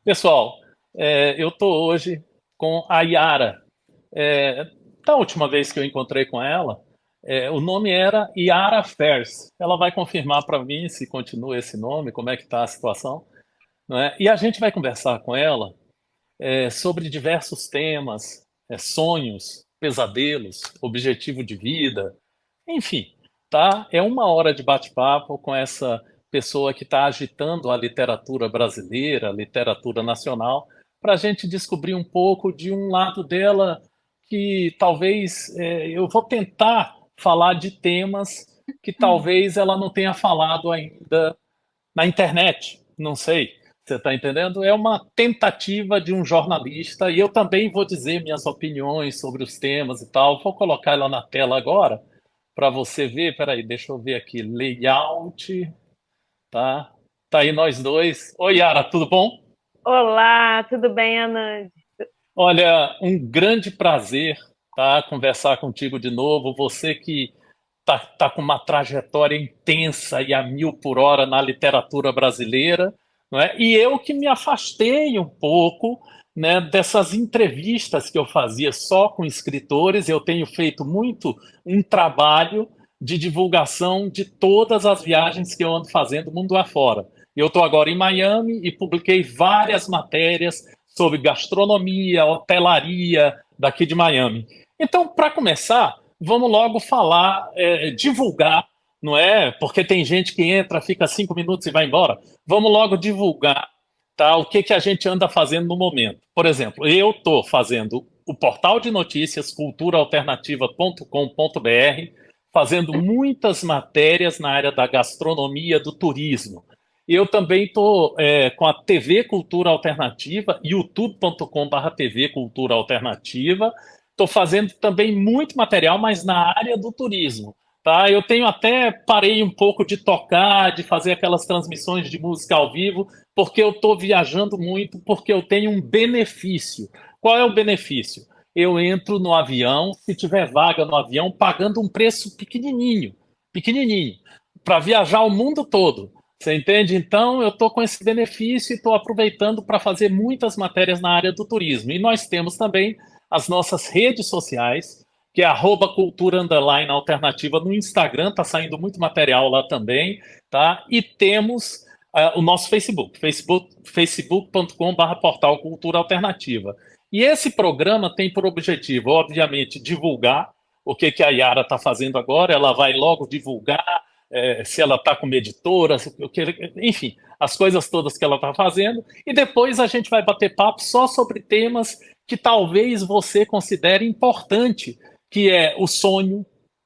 Pessoal, eu estou hoje com a Yara. É, da última vez que eu encontrei com ela, o nome era Yara Fers. Ela vai confirmar para mim se continua esse nome, como é que está a situação, não é? E a gente vai conversar com ela sobre diversos temas, sonhos, pesadelos, objetivo de vida, enfim, tá? É uma hora de bate-papo com essa pessoa que está agitando a literatura brasileira, a literatura nacional, para a gente descobrir um pouco de um lado dela que talvez eu vou tentar falar de temas que talvez ela não tenha falado ainda na internet, não sei. Você está entendendo? É uma tentativa de um jornalista e eu também vou dizer minhas opiniões sobre os temas e tal. Vou colocar ela na tela agora para você ver. Peraí, deixa eu ver aqui. Layout, tá? Tá aí nós dois. Oi, Yara, tudo bom? Olá, tudo bem, Anand? Olha, um grande prazer, tá? Conversar contigo de novo. Você que tá com uma trajetória intensa e a mil por hora na literatura brasileira, não é? E eu que me afastei um pouco, né, dessas entrevistas que eu fazia só com escritores. Eu tenho feito muito um trabalho de divulgação de todas as viagens que eu ando fazendo mundo afora. Eu estou agora em Miami e publiquei várias matérias sobre gastronomia, hotelaria daqui de Miami. Então, para começar, vamos logo falar, divulgar, não é? Porque tem gente que entra, fica 5 minutos e vai embora. Vamos logo divulgar, tá? O que que a gente anda fazendo no momento. Por exemplo, eu estou fazendo o portal de notícias culturaalternativa.com.br, fazendo muitas matérias na área da gastronomia, do turismo. Eu também estou com a TV Cultura Alternativa, youtube.com/TV Cultura Alternativa. Estou fazendo também muito material, mas na área do turismo. Tá? Eu tenho até parei um pouco de tocar, de fazer aquelas transmissões de música ao vivo, porque eu estou viajando muito, porque eu tenho um benefício. Qual é o benefício? Eu entro no avião, se tiver vaga no avião, pagando um preço pequenininho, pequenininho, para viajar o mundo todo. Você entende? Então, eu estou com esse benefício e estou aproveitando para fazer muitas matérias na área do turismo. E nós temos também as nossas redes sociais, que é @cultura_alternativa no Instagram, está saindo muito material lá também, tá? E temos o nosso facebook.com/barra portal Cultura Alternativa. E esse programa tem por objetivo, obviamente, divulgar o que, que a Yara está fazendo agora, ela vai logo divulgar se ela está como editora, enfim, as coisas todas que ela está fazendo, e depois a gente vai bater papo só sobre temas que talvez você considere importante, que é o sonho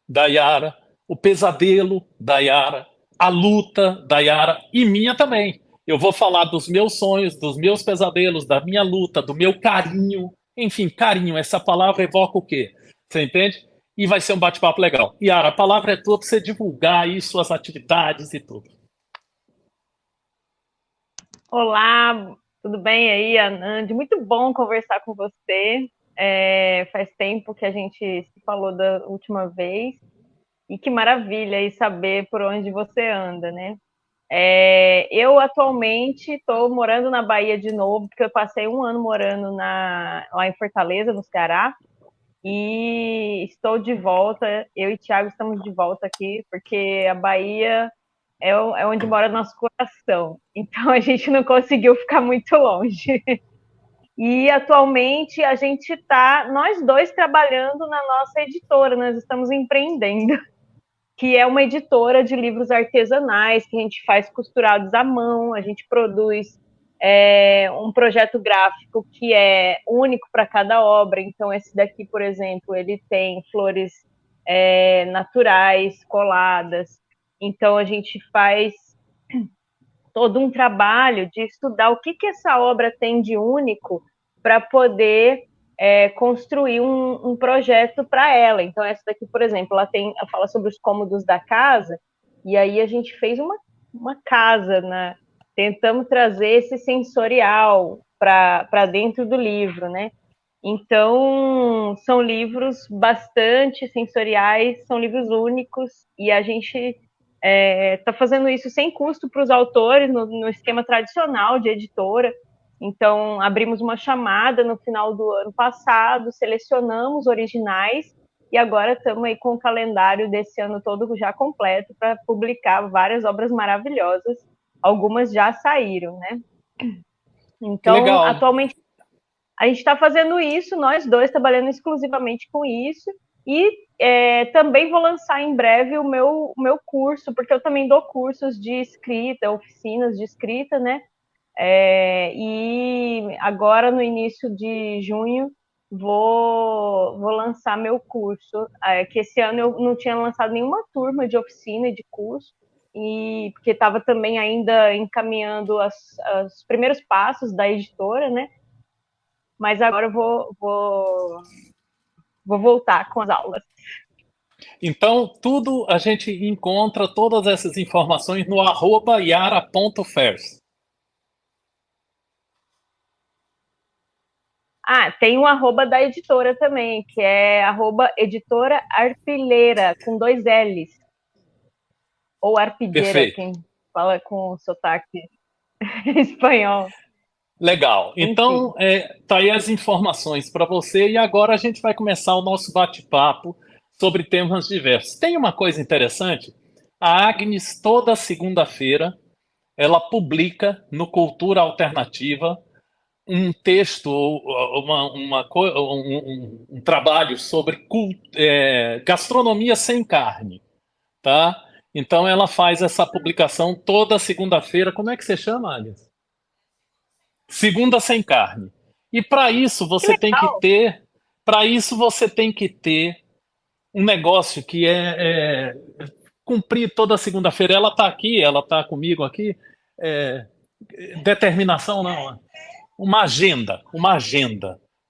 da Yara, o pesadelo da Yara, a luta da Yara e minha também. Eu vou falar dos meus sonhos, dos meus pesadelos, da minha luta, do meu carinho. Enfim, carinho, essa palavra evoca o quê? Você entende? E vai ser um bate-papo legal. Yara, a palavra é tua para você divulgar aí suas atividades e tudo. Olá, tudo bem aí, Anand? Muito bom conversar com você. Faz tempo que a gente se falou da última vez e que maravilha aí saber por onde você anda, né? Eu atualmente estou morando na Bahia de novo, porque eu passei um ano morando lá em Fortaleza, no Ceará, e estou de volta. Eu e Thiago estamos de volta aqui, porque a Bahia é onde mora nosso coração. Então a gente não conseguiu ficar muito longe. E atualmente a gente está, nós dois, trabalhando na nossa editora, nós estamos empreendendo, que é uma editora de livros artesanais, que a gente faz costurados à mão, a gente produz um projeto gráfico que é único para cada obra. Então, esse daqui, por exemplo, ele tem flores naturais, coladas. Então, a gente faz todo um trabalho de estudar o que, que essa obra tem de único para poder construir um projeto para ela. Então, essa daqui, por exemplo, ela fala sobre os cômodos da casa, e aí a gente fez uma casa, né? Tentamos trazer esse sensorial para dentro do livro, né? Então, são livros bastante sensoriais, são livros únicos, e a gente está fazendo isso sem custo para os autores, no esquema tradicional de editora, Então, abrimos uma chamada no final do ano passado, selecionamos originais e agora estamos aí com o calendário desse ano todo já completo para publicar várias obras maravilhosas. Algumas já saíram, né? Que Então, legal. atualmente a gente está fazendo isso, nós dois trabalhando exclusivamente com isso, e também vou lançar em breve o meu curso, porque eu também dou cursos de escrita, oficinas de escrita, né? E agora, no início de junho, vou lançar meu curso, que esse ano eu não tinha lançado nenhuma turma de oficina e de curso, e porque estava também ainda encaminhando os primeiros passos da editora, né? Mas agora eu vou voltar com as aulas. Então, tudo a gente encontra todas essas informações no @yara.fairs. Ah, tem um arroba da editora também, que é arroba editora arpilheira, com 2 L's. Ou arpilheira, Perfeito. quem fala com sotaque espanhol. Legal. Enfim. Então, tá aí as informações para você e agora a gente vai começar o nosso bate-papo sobre temas diversos. Tem uma coisa interessante? A Agnes, toda segunda-feira, ela publica no Cultura Alternativa um texto, um trabalho sobre gastronomia sem carne, tá? Então ela faz essa publicação toda segunda-feira. Como é que você chama, Agnes? Segunda sem carne. E Que legal! para isso você tem que ter um negócio que cumprir toda segunda-feira. Ela está aqui, ela está comigo aqui. É, determinação não, uma agenda,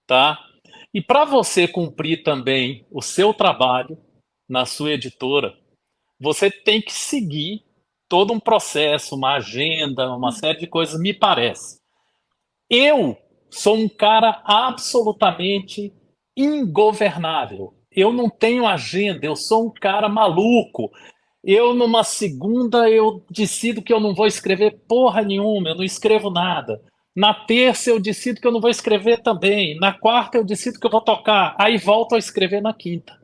tá? E para você cumprir também o seu trabalho na sua editora, você tem que seguir todo um processo, uma agenda, uma série de coisas, me parece. Eu sou um cara absolutamente ingovernável. Eu não tenho agenda, eu sou um cara maluco. Eu, numa segunda, eu decido que eu não vou escrever porra nenhuma, eu não escrevo nada. Na terça, eu decido que eu não vou escrever também. Na quarta, eu decido que eu vou tocar. Aí volto a escrever na quinta.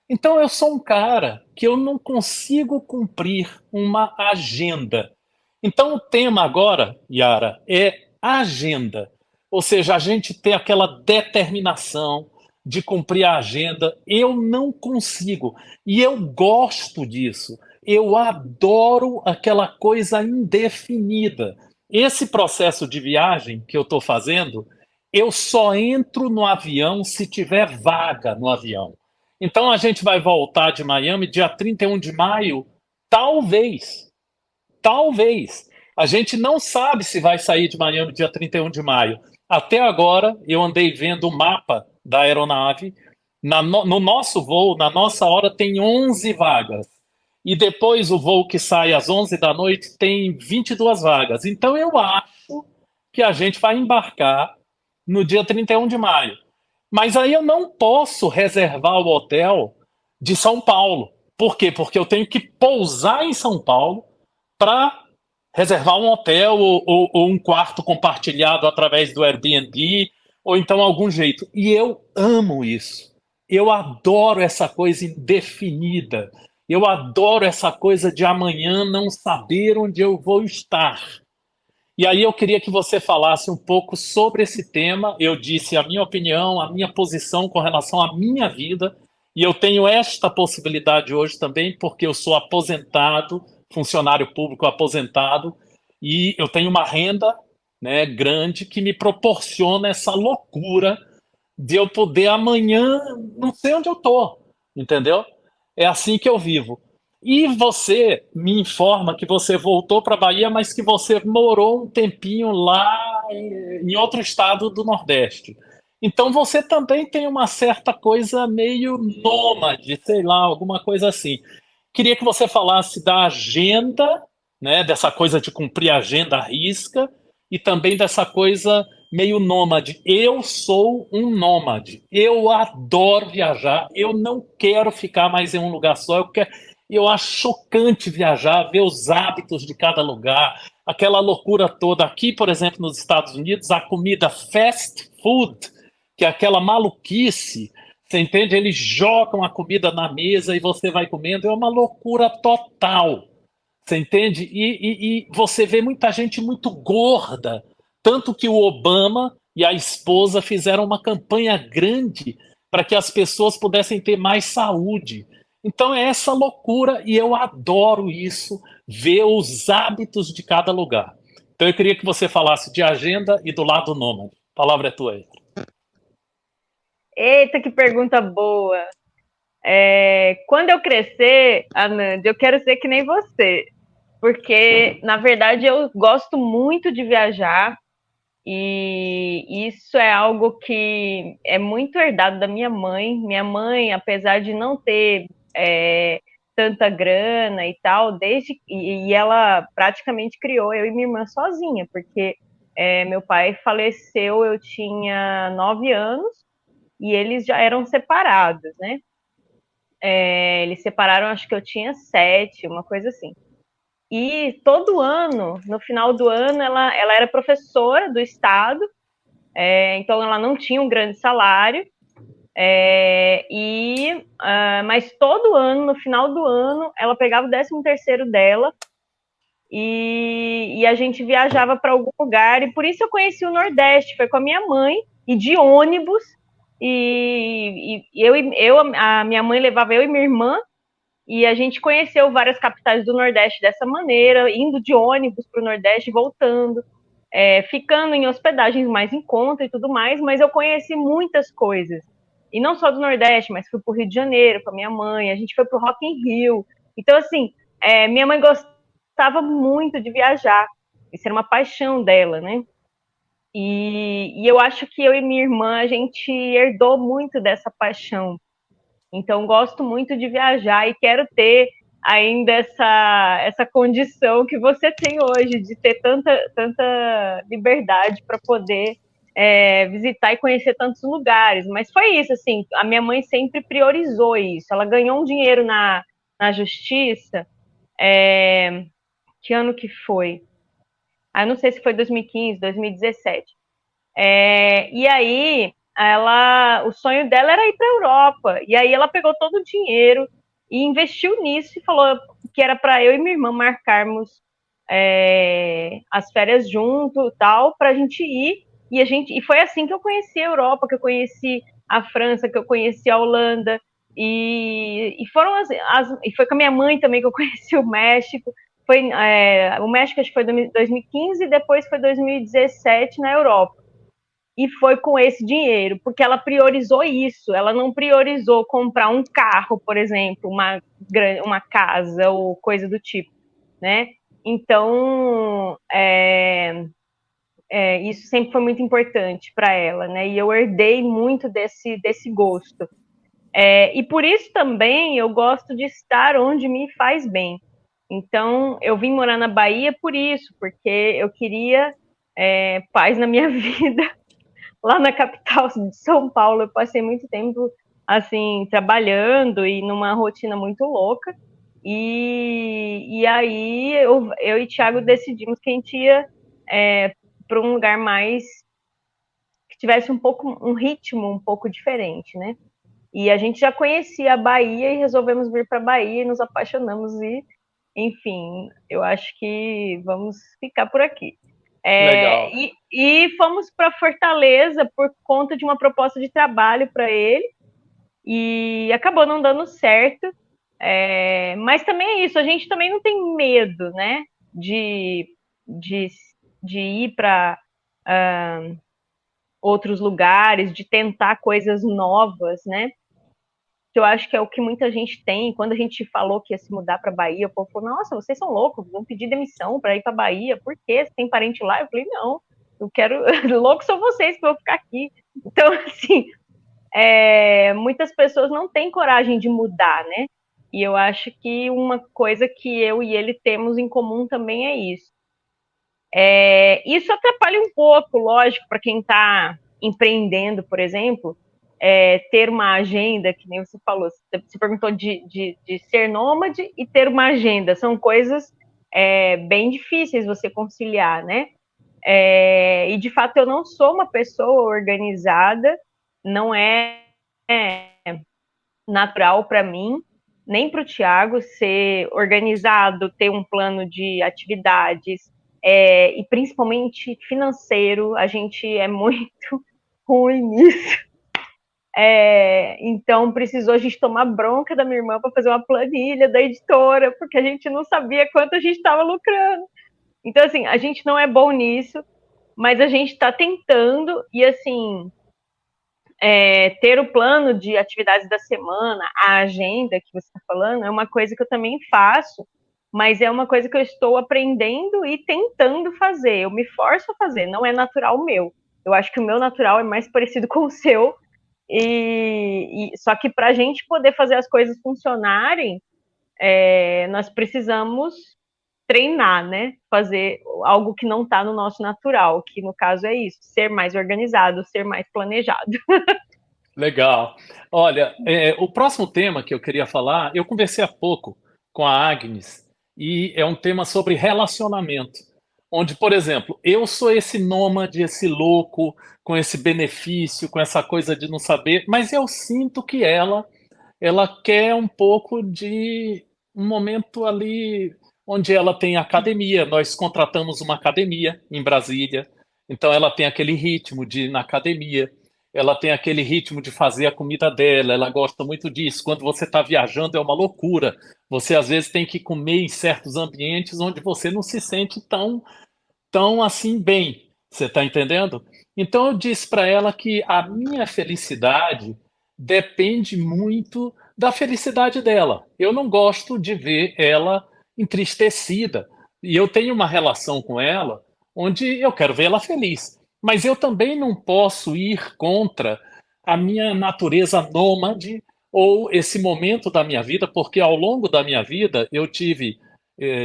Então, eu sou um cara que eu não consigo cumprir uma agenda. Então, o tema agora, Yara, é agenda. Ou seja, a gente ter aquela determinação de cumprir a agenda. Eu não consigo. E eu gosto disso. Eu adoro aquela coisa indefinida. Esse processo de viagem que eu estou fazendo, eu só entro no avião se tiver vaga no avião. Então a gente vai voltar de Miami dia 31 de maio, talvez. Talvez. A gente não sabe se vai sair de Miami dia 31 de maio. Até agora, eu andei vendo o mapa da aeronave. No nosso voo, na nossa hora, tem 11 vagas. E depois o voo que sai às 11 da noite tem 22 vagas. Então eu acho que a gente vai embarcar no dia 31 de maio. Mas aí eu não posso reservar o hotel de São Paulo. Por quê? Porque eu tenho que pousar em São Paulo para reservar um hotel ou um quarto compartilhado através do Airbnb ou então algum jeito. E eu amo isso. Eu adoro essa coisa indefinida. Eu adoro essa coisa de amanhã não saber onde eu vou estar. E aí eu queria que você falasse um pouco sobre esse tema. Eu disse a minha opinião, a minha posição com relação à minha vida, e eu tenho esta possibilidade hoje também, porque eu sou aposentado, funcionário público aposentado, e eu tenho uma renda, né, grande que me proporciona essa loucura de eu poder amanhã não sei onde eu tô, entendeu? É assim que eu vivo. E você me informa que você voltou para a Bahia, mas que você morou um tempinho lá em outro estado do Nordeste. Então você também tem uma certa coisa meio nômade, sei lá, alguma coisa assim. Queria que você falasse da agenda, né, dessa coisa de cumprir a agenda à risca, e também dessa coisa meio nômade. Eu sou um nômade. Eu adoro viajar. Eu não quero ficar mais em um lugar só. Eu acho chocante viajar, ver os hábitos de cada lugar, aquela loucura toda. Aqui, por exemplo, nos Estados Unidos, a comida fast food, que é aquela maluquice, você entende? Eles jogam a comida na mesa e você vai comendo, é uma loucura total. Você entende? E você vê muita gente muito gorda. Tanto que o Obama e a esposa fizeram uma campanha grande para que as pessoas pudessem ter mais saúde. Então é essa loucura e eu adoro isso, ver os hábitos de cada lugar. Então eu queria que você falasse de agenda e do lado nômade. A palavra é tua aí. Eita, que pergunta boa. Quando eu crescer, Anand, eu quero ser que nem você, porque na verdade eu gosto muito de viajar e isso é algo que é muito herdado da minha mãe. Minha mãe, apesar de não ter tanta grana e tal, e ela praticamente criou eu e minha irmã sozinha, porque meu pai faleceu, eu tinha 9 anos e eles já eram separados, né? Eles separaram, acho que eu tinha 7, uma coisa assim. E todo ano, no final do ano, ela era professora do estado, então ela não tinha um grande salário, mas todo ano, no final do ano, ela pegava o 13º dela e a gente viajava para algum lugar, e por isso eu conheci o Nordeste, foi com a minha mãe, e de ônibus, a minha mãe levava eu e minha irmã, e a gente conheceu várias capitais do Nordeste dessa maneira, indo de ônibus para o Nordeste, voltando, ficando em hospedagens mais em conta e tudo mais, mas eu conheci muitas coisas. E não só do Nordeste, mas fui para o Rio de Janeiro com a minha mãe, a gente foi para o Rock in Rio. Então, assim, minha mãe gostava muito de viajar, isso era uma paixão dela, né? E eu acho que eu e minha irmã, a gente herdou muito dessa paixão. Então, gosto muito de viajar e quero ter ainda essa condição que você tem hoje, de ter tanta liberdade para poder visitar e conhecer tantos lugares. Mas foi isso, assim, a minha mãe sempre priorizou isso. Ela ganhou um dinheiro na justiça, que ano que foi? Não sei se foi 2015, 2017. E aí, o sonho dela era ir para a Europa. E aí ela pegou todo o dinheiro e investiu nisso e falou que era para eu e minha irmã marcarmos as férias junto, tal, para a gente ir. E foi assim que eu conheci a Europa, que eu conheci a França, que eu conheci a Holanda. E foi com a minha mãe também que eu conheci o México. O México acho que foi 2015 e depois foi 2017 na Europa. E foi com esse dinheiro, porque ela priorizou isso, ela não priorizou comprar um carro, por exemplo, uma casa ou coisa do tipo, né? Então, isso sempre foi muito importante para ela, né? E eu herdei muito desse gosto. E por isso também eu gosto de estar onde me faz bem. Então, eu vim morar na Bahia por isso, porque eu queria paz na minha vida. Lá na capital de São Paulo, eu passei muito tempo assim trabalhando e numa rotina muito louca. E aí eu e o Thiago decidimos que a gente ia para um lugar mais que tivesse um ritmo um pouco diferente, né? E a gente já conhecia a Bahia e resolvemos vir para a Bahia e nos apaixonamos e, enfim, eu acho que vamos ficar por aqui. Legal. E fomos para Fortaleza por conta de uma proposta de trabalho para ele e acabou não dando certo. Mas também é isso, a gente também não tem medo, né, de, de ir para outros lugares, de tentar coisas novas, né? Que eu acho que é o que muita gente tem. Quando a gente falou que ia se mudar para Bahia, o povo falou: Nossa, vocês são loucos, vão pedir demissão para ir para Bahia, por quê? Você tem parente lá? Eu falei: Não, eu quero. Loucos são vocês que vão ficar aqui. Então, assim, muitas pessoas não têm coragem de mudar, né? E eu acho que uma coisa que eu e ele temos em comum também é isso. Isso atrapalha um pouco, lógico, para quem está empreendendo, por exemplo, ter uma agenda, que nem você falou, você perguntou de ser nômade e ter uma agenda, são coisas bem difíceis você conciliar, né? E de fato eu não sou uma pessoa organizada, não é natural para mim, nem para o Tiago ser organizado, ter um plano de atividades, e principalmente financeiro, a gente é muito ruim nisso. Então precisou a gente tomar bronca da minha irmã para fazer uma planilha da editora, porque a gente não sabia quanto a gente estava lucrando. Então, assim, a gente não é bom nisso, mas a gente está tentando, e assim, ter o plano de atividades da semana, a agenda que você está falando, é uma coisa que eu também faço, mas é uma coisa que eu estou aprendendo e tentando fazer. Eu me forço a fazer, não é natural meu. Eu acho que o meu natural é mais parecido com o seu, só que para a gente poder fazer as coisas funcionarem, nós precisamos treinar, né? Fazer algo que não está no nosso natural, que no caso é isso, ser mais organizado, ser mais planejado. Legal. Olha, o próximo tema que eu queria falar, eu conversei há pouco com a Agnes e é um tema sobre relacionamento, onde, por exemplo, eu sou esse nômade, esse louco, com esse benefício, com essa coisa de não saber, mas eu sinto que ela quer um pouco de um momento ali onde ela tem academia. Nós contratamos uma academia em Brasília, então ela tem aquele ritmo de ir na academia, ela tem aquele ritmo de fazer a comida dela, ela gosta muito disso. Quando você está viajando é uma loucura. Você às vezes tem que comer em certos ambientes onde você não se sente tão assim bem. Você está entendendo? Então eu disse para ela que a minha felicidade depende muito da felicidade dela. Eu não gosto de ver ela entristecida. E eu tenho uma relação com ela onde eu quero ver ela feliz. Mas eu também não posso ir contra a minha natureza nômade ou esse momento da minha vida, porque ao longo da minha vida eu tive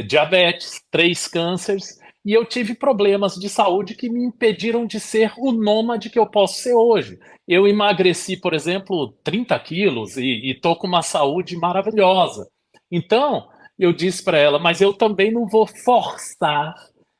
diabetes, 3 cânceres, e eu tive problemas de saúde que me impediram de ser o nômade que eu posso ser hoje. Eu emagreci, por exemplo, 30 quilos e estou com uma saúde maravilhosa. Então, eu disse para ela, mas eu também não vou forçar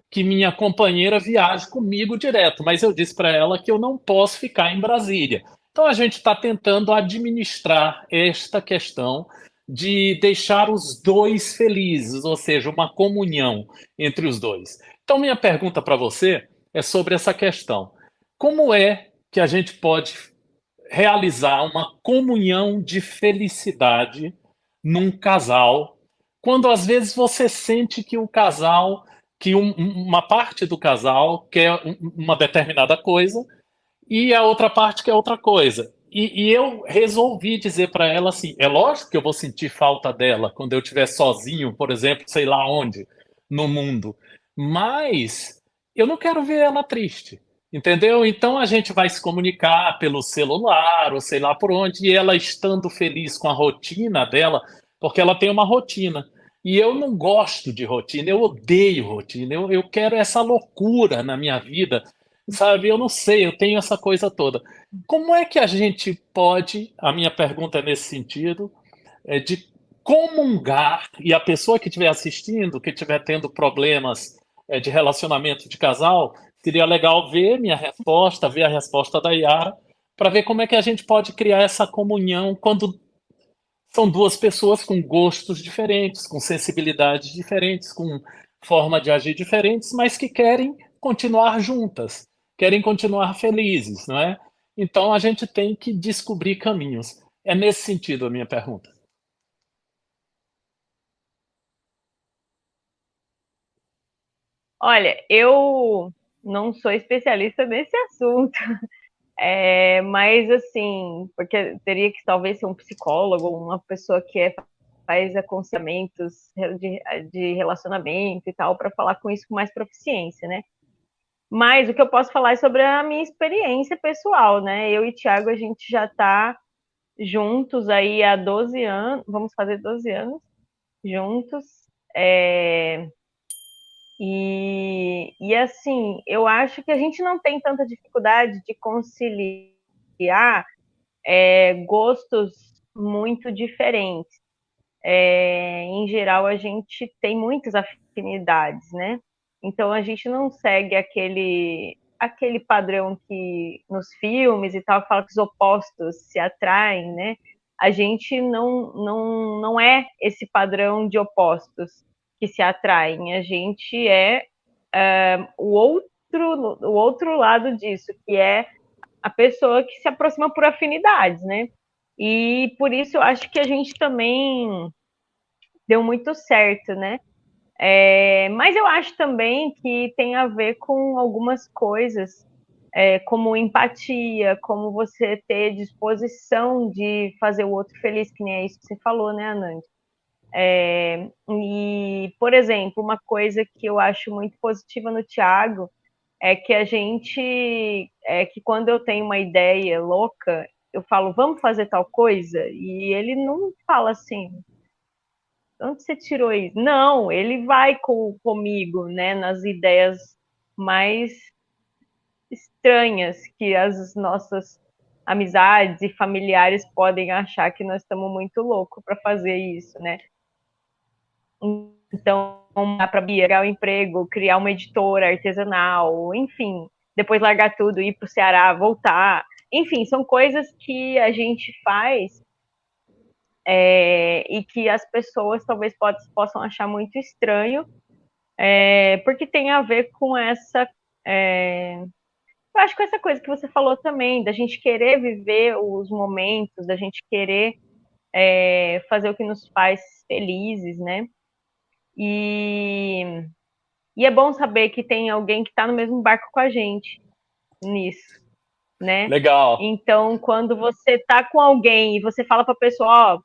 que minha companheira viaje comigo direto, mas eu disse para ela que eu não posso ficar em Brasília. Então, a gente está tentando administrar esta questão de deixar os dois felizes, ou seja, uma comunhão entre os dois. Então, minha pergunta para você é sobre essa questão. Como é que a gente pode realizar uma comunhão de felicidade num casal, quando às vezes você sente que o casal, que uma parte do casal quer uma determinada coisa e a outra parte quer outra coisa. E eu resolvi dizer para ela assim: é lógico que eu vou sentir falta dela quando eu estiver sozinho, por exemplo, sei lá onde, no mundo, mas eu não quero ver ela triste. Entendeu? Então a gente vai se comunicar pelo celular, ou sei lá por onde, e ela estando feliz com a rotina dela, porque ela tem uma rotina. E eu não gosto de rotina, eu odeio rotina, eu quero essa loucura na minha vida, sabe? Eu não sei, eu tenho essa coisa toda. Como é que a gente pode, a minha pergunta é nesse sentido, é de comungar, e a pessoa que estiver assistindo, que estiver tendo problemas de relacionamento de casal, seria legal ver minha resposta, ver a resposta da Yara, para ver como é que a gente pode criar essa comunhão quando são duas pessoas com gostos diferentes, com sensibilidades diferentes, com forma de agir diferentes, mas que querem continuar juntas, querem continuar felizes, não é? Então a gente tem que descobrir caminhos. É nesse sentido a minha pergunta. Olha, eu não sou especialista nesse assunto, mas assim, porque teria que talvez ser um psicólogo, uma pessoa que faz aconselhamentos de relacionamento e tal, para falar com isso com mais proficiência, né? Mas o que eu posso falar é sobre a minha experiência pessoal, né? Eu e o Thiago, a gente já está juntos aí há 12 anos, vamos fazer 12 anos juntos. É, e assim, eu acho que a gente não tem tanta dificuldade de conciliar gostos muito diferentes. em geral, a gente tem muitas afinidades, né? Então, a gente não segue aquele padrão que nos filmes e tal fala que os opostos se atraem, né? A gente não é esse padrão de opostos que se atraem. A gente é o outro lado disso, que é a pessoa que se aproxima por afinidades, né? E por isso eu acho que a gente também deu muito certo, né? Mas eu acho também que tem a ver com algumas coisas, como empatia, como você ter disposição de fazer o outro feliz, que nem é isso que você falou, né, Anand? E, por exemplo, uma coisa que eu acho muito positiva no Thiago é que que quando eu tenho uma ideia louca, eu falo, vamos fazer tal coisa? E ele não fala assim, onde você tirou isso? Não, ele vai comigo, né, nas ideias mais estranhas que as nossas amizades e familiares podem achar que nós estamos muito loucos para fazer isso, né? Então, dá para pegar o emprego, criar uma editora artesanal, enfim, depois largar tudo, ir para o Ceará, voltar. Enfim, são coisas que a gente faz e que as pessoas talvez possam achar muito estranho, porque tem a ver com essa. Eu acho que essa coisa que você falou também, da gente querer viver os momentos, da gente querer fazer o que nos faz felizes, né? E, e é bom saber que tem alguém que está no mesmo barco com a gente nisso, né? Legal. Então, quando você tá com alguém e você fala para a pessoa, ó,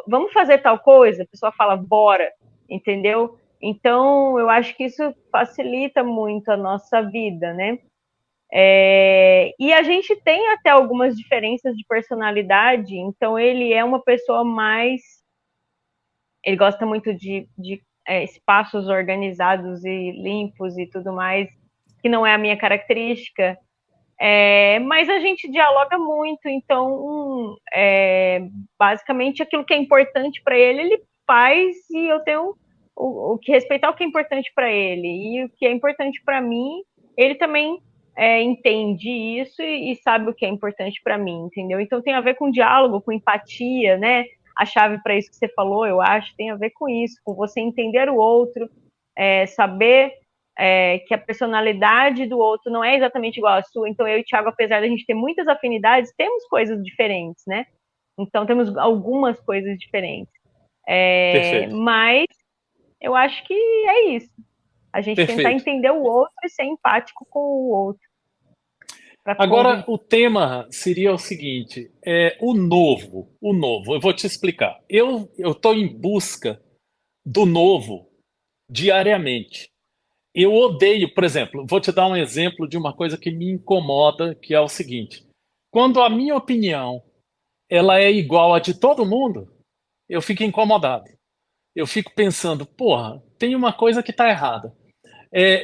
vamos fazer tal coisa, a pessoa fala, bora, entendeu? Então, eu acho que isso facilita muito a nossa vida, né? E a gente tem até algumas diferenças de personalidade, então ele é uma pessoa mais. Ele gosta muito de espaços organizados e limpos e tudo mais, que não é a minha característica. Mas a gente dialoga muito, então basicamente aquilo que é importante para ele, ele faz e eu tenho o que respeitar o que é importante para ele e o que é importante para mim, ele também entende isso e sabe o que é importante para mim, entendeu? Então tem a ver com diálogo, com empatia, né? A chave para isso que você falou, eu acho, tem a ver com isso, com você entender o outro, saber que a personalidade do outro não é exatamente igual à sua. Então, eu e o Thiago, apesar de a gente ter muitas afinidades, temos coisas diferentes, né? Então, temos algumas coisas diferentes. Perfeito. Mas eu acho que é isso. A gente tentar Perfeito. entender o outro e ser empático com o outro para Agora, conviver. o tema seria o seguinte: o novo. O novo. Eu vou te explicar. Eu estou em busca do novo diariamente. Eu odeio, por exemplo, vou te dar um exemplo de uma coisa que me incomoda, que é o seguinte: quando a minha opinião ela é igual à de todo mundo, eu fico incomodado. Eu fico pensando, porra, tem uma coisa que está errada.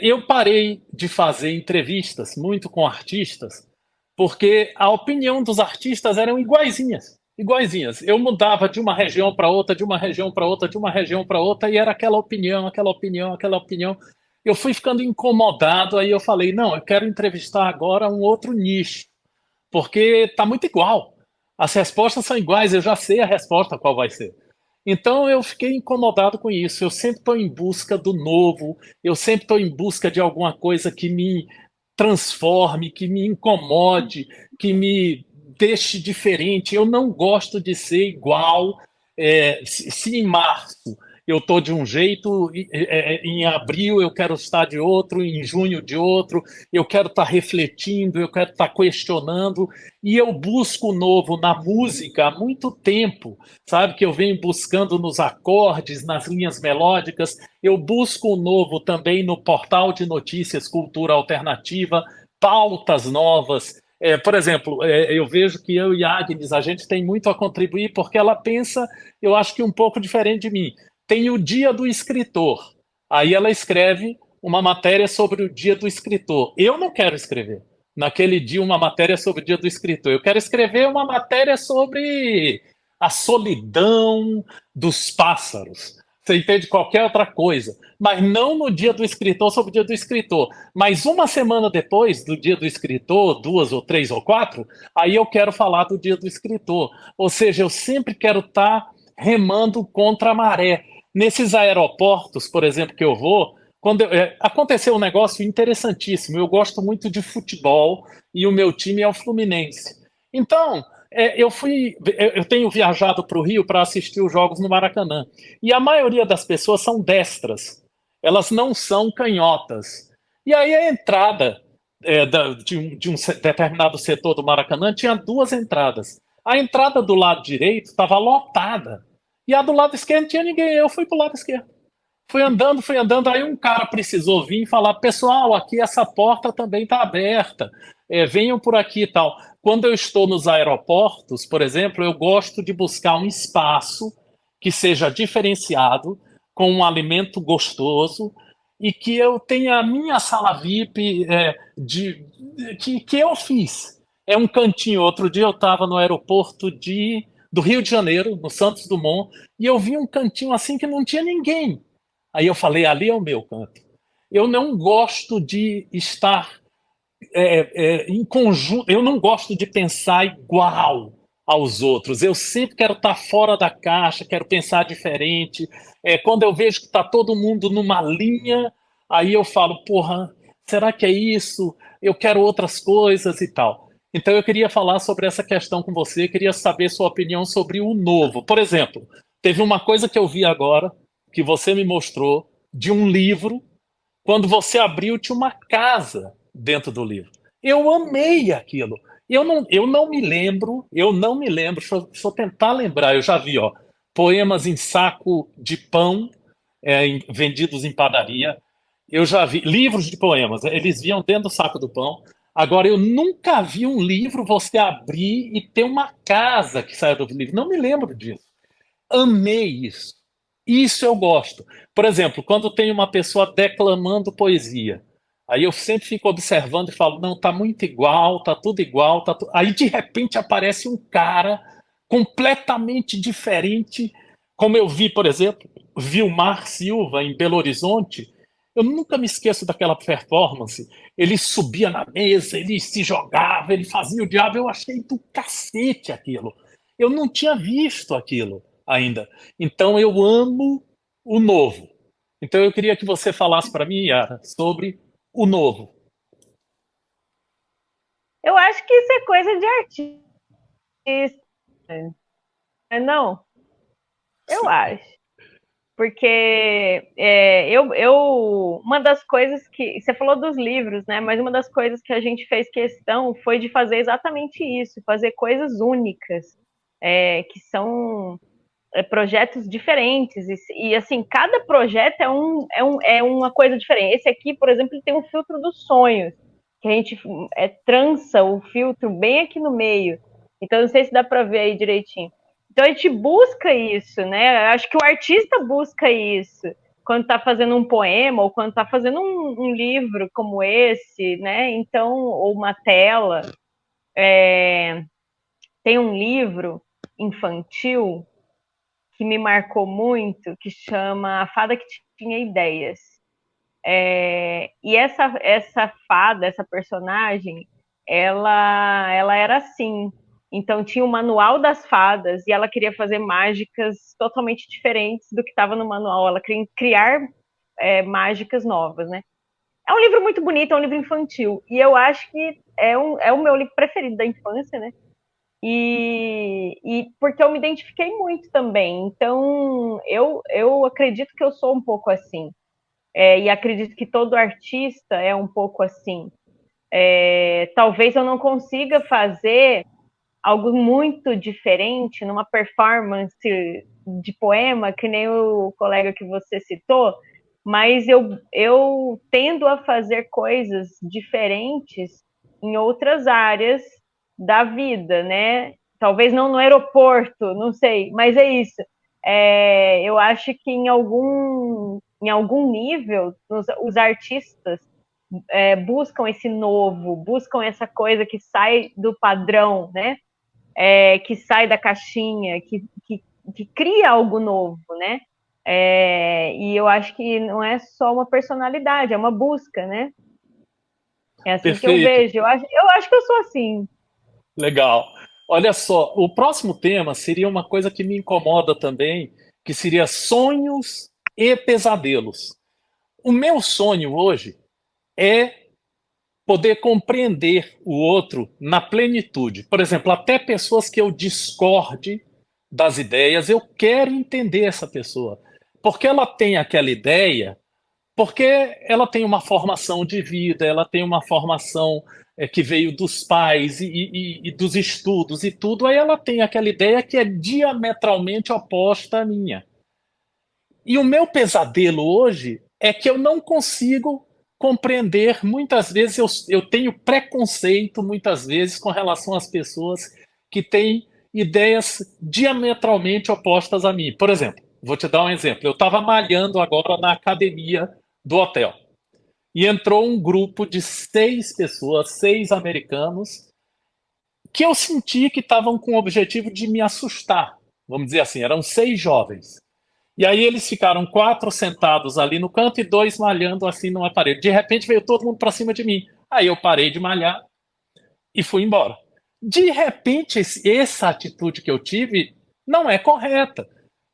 Eu parei de fazer entrevistas muito com artistas, porque a opinião dos artistas eram iguaizinhas. Iguaizinhas. Eu mudava de uma região para outra, de uma região para outra, de uma região para outra, e era aquela opinião, aquela opinião, aquela opinião. Eu fui ficando incomodado, aí eu falei, não, eu quero entrevistar agora um outro nicho, porque está muito igual. As respostas são iguais, eu já sei a resposta qual vai ser. Então eu fiquei incomodado com isso. Eu sempre estou em busca do novo, eu sempre estou em busca de alguma coisa que me transforme, que me incomode, que me deixe diferente. Eu não gosto de ser igual. Se em março eu estou de um jeito, em abril eu quero estar de outro, em junho de outro, eu quero estar refletindo, eu quero estar questionando, e eu busco o novo na música há muito tempo, sabe? Que eu venho buscando nos acordes, nas linhas melódicas, eu busco o novo também no portal de notícias Cultura Alternativa, pautas novas. Por exemplo, eu vejo que eu e a Agnes, a gente tem muito a contribuir porque ela pensa, eu acho que um pouco diferente de mim. Tem o Dia do Escritor. Aí ela escreve uma matéria sobre o Dia do Escritor. Eu não quero escrever naquele dia uma matéria sobre o Dia do Escritor. Eu quero escrever uma matéria sobre a solidão dos pássaros. Você entende qualquer outra coisa, mas não no dia do escritor sobre o dia do escritor. Mas uma semana depois do dia do escritor, 2 ou 3 ou 4, aí eu quero falar do dia do escritor. Ou seja, eu sempre quero estar remando contra a maré. Nesses aeroportos, por exemplo, que eu vou, aconteceu um negócio interessantíssimo. Eu gosto muito de futebol e o meu time é o Fluminense. Então, eu tenho viajado para o Rio para assistir os jogos no Maracanã. E a maioria das pessoas são destras, elas não são canhotas. E aí a entrada de um determinado setor do Maracanã tinha duas entradas. A entrada do lado direito estava lotada. E a do lado esquerdo não tinha ninguém. Eu fui para o lado esquerdo. Fui andando, aí um cara precisou vir e falar, pessoal, aqui essa porta também está aberta, venham por aqui e tal. Quando eu estou nos aeroportos, por exemplo, eu gosto de buscar um espaço que seja diferenciado, com um alimento gostoso, e que eu tenha a minha sala VIP que eu fiz. É um cantinho. Outro dia eu estava no aeroporto do Rio de Janeiro, no Santos Dumont, e eu vi um cantinho assim que não tinha ninguém. Aí eu falei, ali é o meu canto. Eu não gosto de estar em conjunto, eu não gosto de pensar igual aos outros. Eu sempre quero estar fora da caixa, quero pensar diferente. Quando eu vejo que está todo mundo numa linha, aí eu falo, porra, será que é isso? Eu quero outras coisas e tal. Então eu queria falar sobre essa questão com você, queria saber sua opinião sobre o novo. Por exemplo, teve uma coisa que eu vi agora, que você me mostrou, de um livro, quando você abriu, tinha uma casa dentro do livro. Eu amei aquilo. Eu não me lembro, deixa eu tentar lembrar, eu já vi, ó, poemas em saco de pão, vendidos em padaria. Eu já vi livros de poemas, eles viam dentro do saco do pão. Agora, eu nunca vi um livro você abrir e ter uma casa que saia do livro. Não me lembro disso. Amei isso. Isso eu gosto. Por exemplo, quando tem uma pessoa declamando poesia, aí eu sempre fico observando e falo, não, tá muito igual, tá tudo igual, aí de repente aparece um cara completamente diferente, como eu vi, por exemplo, Vilmar Silva em Belo Horizonte. Eu nunca me esqueço daquela performance. Ele subia na mesa, ele se jogava, ele fazia o diabo. Eu achei do cacete aquilo. Eu não tinha visto aquilo ainda. Então eu amo o novo. Então eu queria que você falasse para mim, Yara, sobre o novo. Eu acho que isso é coisa de artista, não? Eu Sim. acho. Porque uma das coisas que. Você falou dos livros, né? Mas uma das coisas que a gente fez questão foi de fazer exatamente isso, fazer coisas únicas, que são projetos diferentes. E, assim, cada projeto é uma coisa diferente. Esse aqui, por exemplo, ele tem um filtro dos sonhos, que a gente trança o filtro bem aqui no meio. Então, não sei se dá para ver aí direitinho. Então, a gente busca isso, né? Acho que o artista busca isso quando está fazendo um poema ou quando está fazendo um livro como esse, né? Então, ou uma tela. Tem um livro infantil que me marcou muito, que chama A Fada que Tinha Ideias. E essa fada, essa personagem, ela era assim. Então tinha o manual das fadas e ela queria fazer mágicas totalmente diferentes do que estava no manual. Ela queria criar mágicas novas, né? É um livro muito bonito, é um livro infantil. E eu acho que é o meu livro preferido da infância, né? E porque eu me identifiquei muito também. Então, eu acredito que eu sou um pouco assim. E acredito que todo artista é um pouco assim. Talvez eu não consiga fazer algo muito diferente numa performance de poema, que nem o colega que você citou, mas eu tendo a fazer coisas diferentes em outras áreas da vida, né? Talvez não no aeroporto, não sei, mas é isso. Eu acho que em algum nível, os artistas buscam esse novo, buscam essa coisa que sai do padrão, né? que sai da caixinha, que cria algo novo, né? E eu acho que não é só uma personalidade, é uma busca, né? É assim que eu Perfeito, vejo. Eu acho que eu sou assim. legal. Olha só, o próximo tema seria uma coisa que me incomoda também, que seria sonhos e pesadelos. O meu sonho hoje é poder compreender o outro na plenitude. Por exemplo, até pessoas que eu discorde das ideias, eu quero entender essa pessoa. Porque ela tem aquela ideia, porque ela tem uma formação de vida, ela tem uma formação que veio dos pais e dos estudos e tudo, aí ela tem aquela ideia que é diametralmente oposta à minha. E o meu pesadelo hoje é que eu não consigo compreender. Muitas vezes eu tenho preconceito, muitas vezes, com relação às pessoas que têm ideias diametralmente opostas a mim. Por exemplo, vou te dar um exemplo. Eu estava malhando agora na academia do hotel e entrou um grupo de 6 pessoas, 6 americanos, que eu senti que estavam com o objetivo de me assustar. Vamos dizer assim, eram 6 jovens. E aí eles ficaram 4 sentados ali no canto e 2 malhando assim numa parede. De repente veio todo mundo para cima de mim. Aí eu parei de malhar e fui embora. De repente, essa atitude que eu tive não é correta.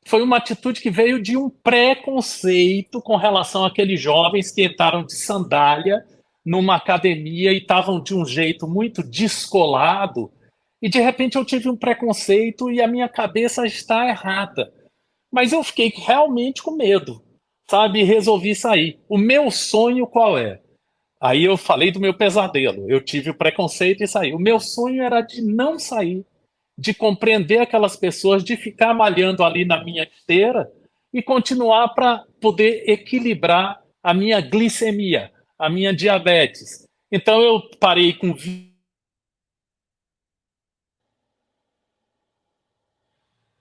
Foi uma atitude que veio de um preconceito com relação àqueles jovens que entraram de sandália numa academia e estavam de um jeito muito descolado. E de repente eu tive um preconceito e a minha cabeça está errada. Mas eu fiquei realmente com medo, sabe? E resolvi sair. O meu sonho qual é? Aí eu falei do meu pesadelo. Eu tive o preconceito e saí. O meu sonho era de não sair, de compreender aquelas pessoas, de ficar malhando ali na minha esteira e continuar para poder equilibrar a minha glicemia, a minha diabetes. Então eu parei com.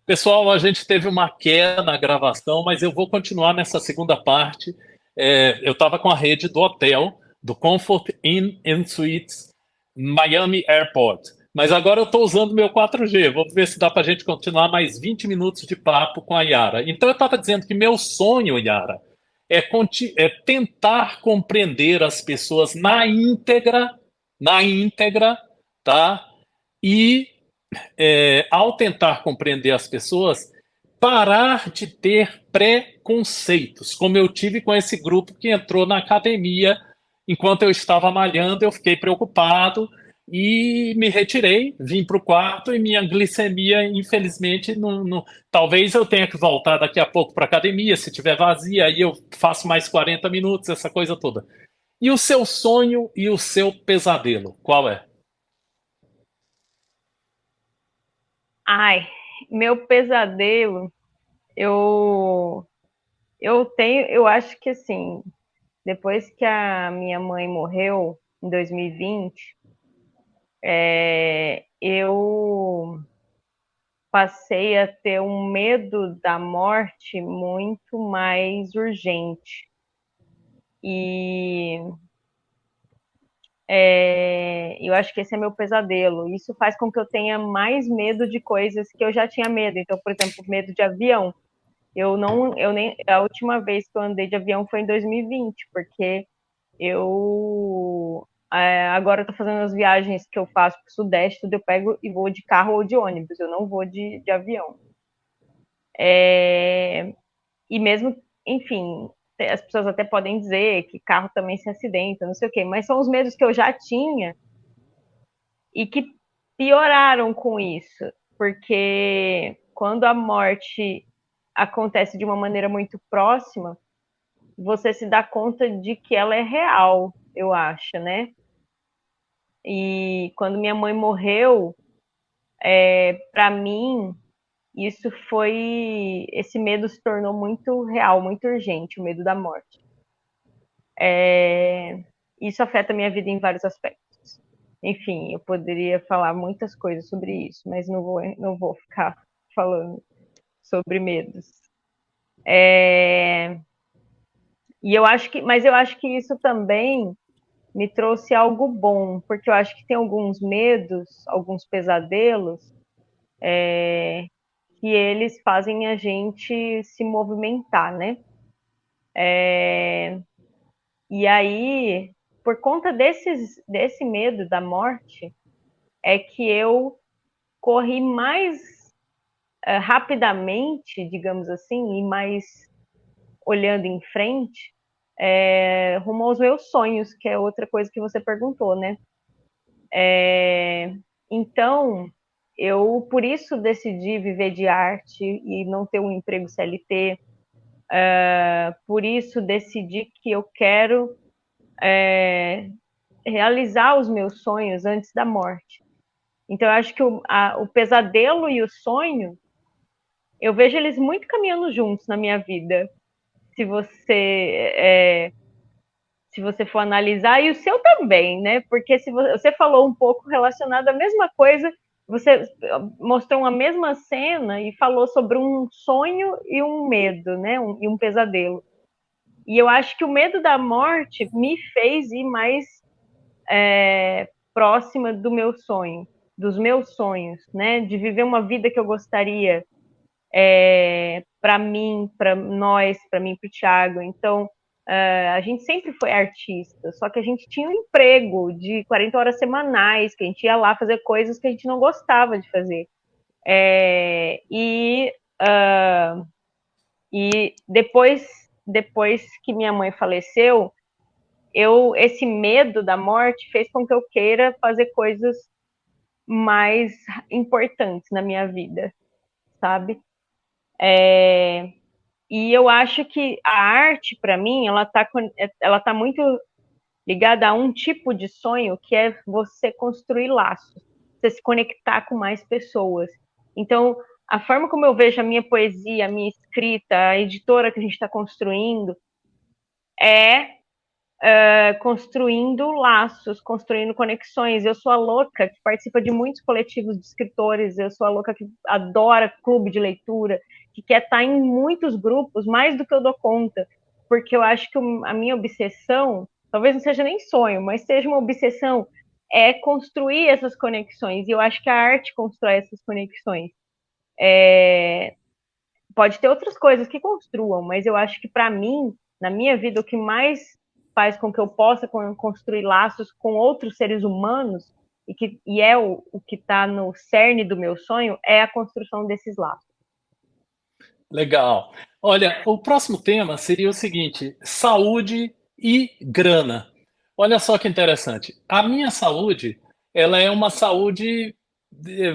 Pessoal, a gente teve uma queda na gravação, mas eu vou continuar nessa segunda parte. Eu estava com a rede do hotel, do Comfort Inn and Suites, Miami Airport. Mas agora eu estou usando meu 4G. Vamos ver se dá para a gente continuar mais 20 minutos de papo com a Yara. Então eu estava dizendo que meu sonho, Yara, é tentar compreender as pessoas na íntegra, tá? E ao tentar compreender as pessoas, parar de ter preconceitos, como eu tive com esse grupo que entrou na academia. Enquanto eu estava malhando, eu fiquei preocupado e me retirei, vim para o quarto e minha glicemia, infelizmente, talvez eu tenha que voltar daqui a pouco para a academia, se tiver vazia, aí eu faço mais 40 minutos, essa coisa toda. E o seu sonho e o seu pesadelo, qual é? Ai, meu pesadelo, eu eu acho que assim, depois que a minha mãe morreu em 2020, eu passei a ter um medo da morte muito mais urgente. E eu acho que esse é meu pesadelo. Isso faz com que eu tenha mais medo de coisas que eu já tinha medo. Então, por exemplo, medo de avião. Eu nem, a última vez que eu andei de avião foi em 2020, porque agora eu tô fazendo as viagens que eu faço pro Sudeste, tudo eu pego e vou de carro ou de ônibus, eu não vou de avião. E mesmo, enfim, as pessoas até podem dizer que carro também se acidenta, não sei o quê, mas são os medos que eu já tinha e que pioraram com isso, porque quando a morte acontece de uma maneira muito próxima, você se dá conta de que ela é real, eu acho, né? E quando minha mãe morreu, para mim, isso foi. Esse medo se tornou muito real, muito urgente, o medo da morte. Isso afeta a minha vida em vários aspectos. Enfim, eu poderia falar muitas coisas sobre isso, mas não vou ficar falando sobre medos. Mas eu acho que isso também me trouxe algo bom, porque eu acho que tem alguns medos, alguns pesadelos que eles fazem a gente se movimentar, né? E aí, por conta desse medo da morte, é que eu corri mais rapidamente, digamos assim, e mais olhando em frente, rumo aos meus sonhos, que é outra coisa que você perguntou, né? Então, eu por isso decidi viver de arte e não ter um emprego CLT. Por isso decidi que eu quero realizar os meus sonhos antes da morte. Então, eu acho que o pesadelo e o sonho, eu vejo eles muito caminhando juntos na minha vida. Se você se você for analisar, e o seu também, né? Porque se você falou um pouco relacionado à mesma coisa, você mostrou uma mesma cena e falou sobre um sonho e um medo, né? E um pesadelo. E eu acho que o medo da morte me fez ir mais próxima do meu sonho, dos meus sonhos, né? De viver uma vida que eu gostaria para mim, para nós, para mim, para o Thiago. Então, a gente sempre foi artista, só que a gente tinha um emprego de 40 horas semanais, que a gente ia lá fazer coisas que a gente não gostava de fazer. É, e, uh, e depois que minha mãe faleceu, esse medo da morte fez com que eu queira fazer coisas mais importantes na minha vida, sabe? E eu acho que a arte, para mim, ela tá muito ligada a um tipo de sonho que é você construir laços, você se conectar com mais pessoas. Então, a forma como eu vejo a minha poesia, a minha escrita, a editora que a gente está construindo, é construindo laços, construindo conexões. Eu sou a louca que participa de muitos coletivos de escritores, eu sou a louca que adora clube de leitura, que quer estar em muitos grupos, mais do que eu dou conta, porque eu acho que a minha obsessão, talvez não seja nem sonho, mas seja uma obsessão, é construir essas conexões, e eu acho que a arte constrói essas conexões. Pode ter outras coisas que construam, mas eu acho que para mim, na minha vida, o que mais faz com que eu possa construir laços com outros seres humanos e é o que está no cerne do meu sonho é a construção desses laços. Legal. Olha, o próximo tema seria o seguinte: saúde e grana. Olha só que interessante. A minha saúde, ela é uma saúde,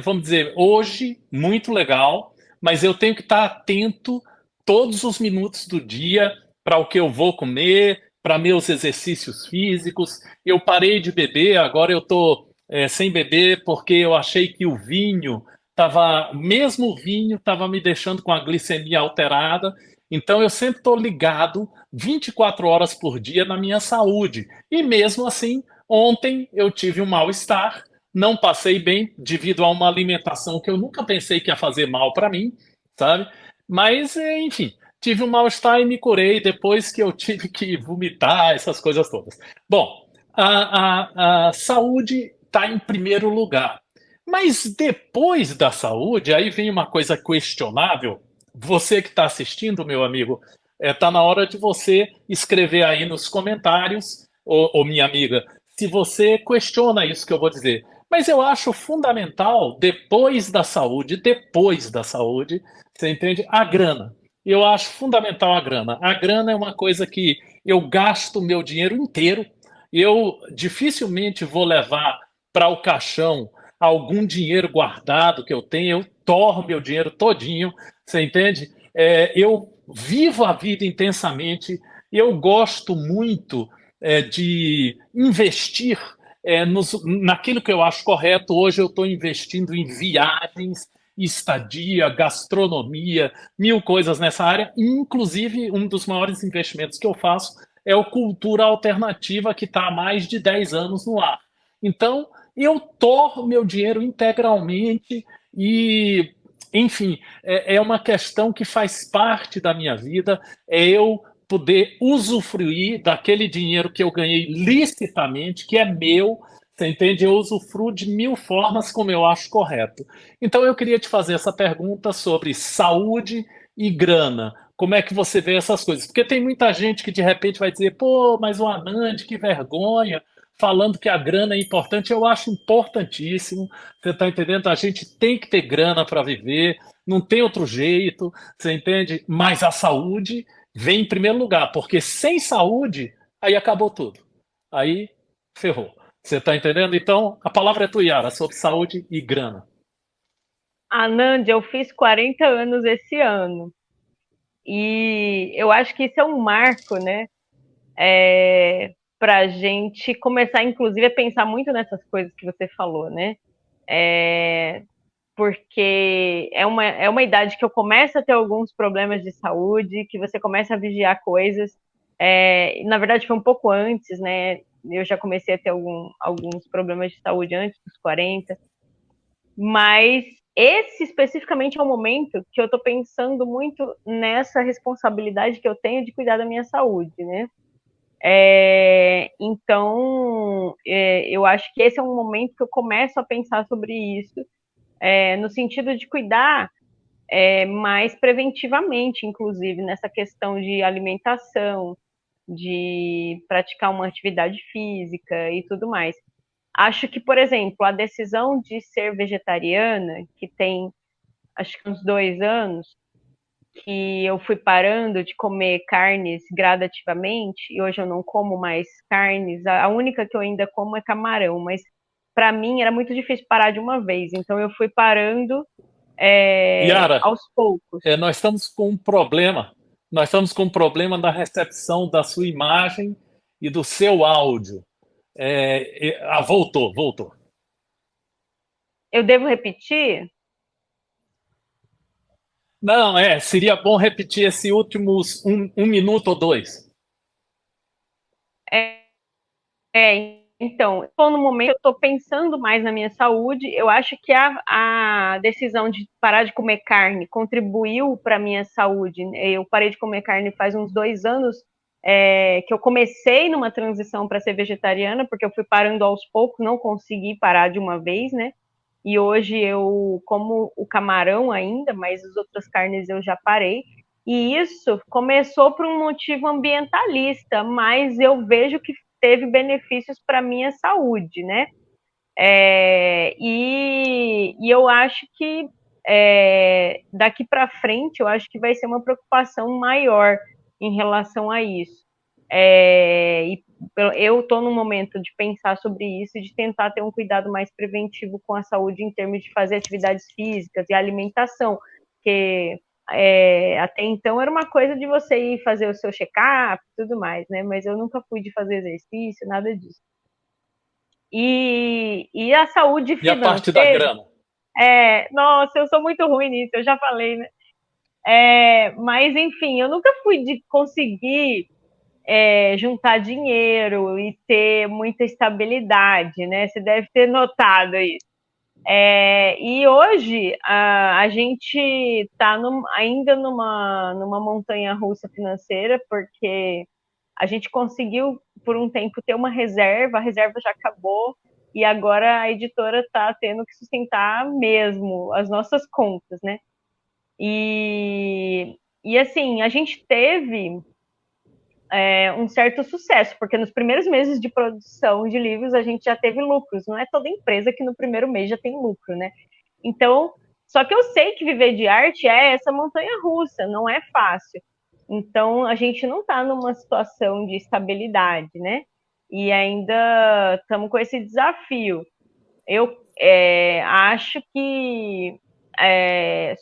vamos dizer, hoje muito legal, mas eu tenho que estar atento todos os minutos do dia para o que eu vou comer, para meus exercícios físicos. Eu parei de beber, agora eu estou sem beber porque eu achei que o vinho tava, mesmo o vinho estava me deixando com a glicemia alterada. Então eu sempre estou ligado 24 horas por dia na minha saúde. E mesmo assim, ontem eu tive um mal-estar, não passei bem devido a uma alimentação que eu nunca pensei que ia fazer mal para mim, sabe? Mas, enfim, tive um mal-estar e me curei depois que eu tive que vomitar, essas coisas todas. Bom, a saúde está em primeiro lugar. Mas depois da saúde, aí vem uma coisa questionável. Você que está assistindo, meu amigo, está na hora de você escrever aí nos comentários, ou minha amiga, se você questiona isso que eu vou dizer. Mas eu acho fundamental, depois da saúde, você entende? A grana. Eu acho fundamental a grana. A grana é uma coisa que eu gasto meu dinheiro inteiro. Eu dificilmente vou levar para o caixão algum dinheiro guardado que eu tenho, eu torro meu dinheiro todinho, você entende? Eu vivo a vida intensamente, eu gosto muito de investir naquilo que eu acho correto. Hoje eu estou investindo em viagens, estadia, gastronomia, mil coisas nessa área. Inclusive, um dos maiores investimentos que eu faço é o Cultura Alternativa, que está há mais de 10 anos no ar. Então, eu torro meu dinheiro integralmente e, enfim, é uma questão que faz parte da minha vida, é eu poder usufruir daquele dinheiro que eu ganhei licitamente, que é meu, Você entende? Eu usufruo de mil formas como eu acho correto. Então eu queria te fazer essa pergunta sobre saúde e grana. Como é que você vê essas coisas? Porque tem muita gente que de repente vai dizer, pô, mas o Anand, que vergonha, falando que a grana é importante. Eu acho importantíssimo. Você está entendendo? A gente tem que ter grana para viver, não tem outro jeito, você entende? Mas a saúde vem em primeiro lugar, porque sem saúde, aí acabou tudo. Aí ferrou. Você está entendendo? Então, a palavra é tua, Yara, sobre saúde e grana. Anand, eu fiz 40 anos esse ano. E eu acho que isso é um marco, né? Para a gente começar, inclusive, a pensar muito nessas coisas que você falou, né? É, porque é uma idade que eu começo a ter alguns problemas de saúde, que você começa a vigiar coisas. Na verdade, foi um pouco antes, né? Eu já comecei a ter alguns problemas de saúde antes dos 40, mas esse especificamente é um momento que eu estou pensando muito nessa responsabilidade que eu tenho de cuidar da minha saúde, né? Então, eu acho que esse é um momento que eu começo a pensar sobre isso, no sentido de cuidar mais preventivamente, inclusive, nessa questão de alimentação, de praticar uma atividade física e tudo mais. Acho que, por exemplo, a decisão de ser vegetariana, que tem acho que uns 2 anos, que eu fui parando de comer carnes gradativamente, e hoje eu não como mais carnes, a única que eu ainda como é camarão, mas para mim era muito difícil parar de uma vez, então eu fui parando Yara, aos poucos. nós estamos com um problema. Nós estamos com um problema da recepção da sua imagem e do seu áudio. Voltou, voltou. Eu devo repetir? Não, seria bom repetir esse últimos um minuto ou dois. É, então, no momento eu estou pensando mais na minha saúde. Eu acho que a decisão de parar de comer carne contribuiu para a minha saúde. Eu parei de comer carne faz uns 2 anos, que eu comecei numa transição para ser vegetariana, porque eu fui parando aos poucos, não consegui parar de uma vez, né? E hoje eu como o camarão ainda, mas as outras carnes eu já parei. E isso começou por um motivo ambientalista, mas eu vejo que teve benefícios para a minha saúde, né? E eu acho que daqui para frente, eu acho que vai ser uma preocupação maior em relação a isso. E eu estou no momento de pensar sobre isso e de tentar ter um cuidado mais preventivo com a saúde em termos de fazer atividades físicas e alimentação, porque até então era uma coisa de você ir fazer o seu check-up e tudo mais, né? Mas eu nunca fui de fazer exercício, nada disso. E a saúde E a parte da financeira, grana? nossa, eu sou muito ruim nisso, eu já falei, né? Mas enfim, eu nunca fui de conseguir juntar dinheiro e ter muita estabilidade, né? Você deve ter notado isso. E hoje a gente está ainda numa montanha russa financeira, porque a gente conseguiu, por um tempo, ter uma reserva, a reserva já acabou, e agora a editora está tendo que sustentar mesmo as nossas contas, né? E assim, a gente teve um certo sucesso, porque nos primeiros meses de produção de livros a gente já teve lucros. Não é toda empresa que no primeiro mês já tem lucro, né? Então, só que eu sei que viver de arte é essa montanha russa, não é fácil. Então, a gente não está numa situação de estabilidade, né? E ainda estamos com esse desafio. Eu acho que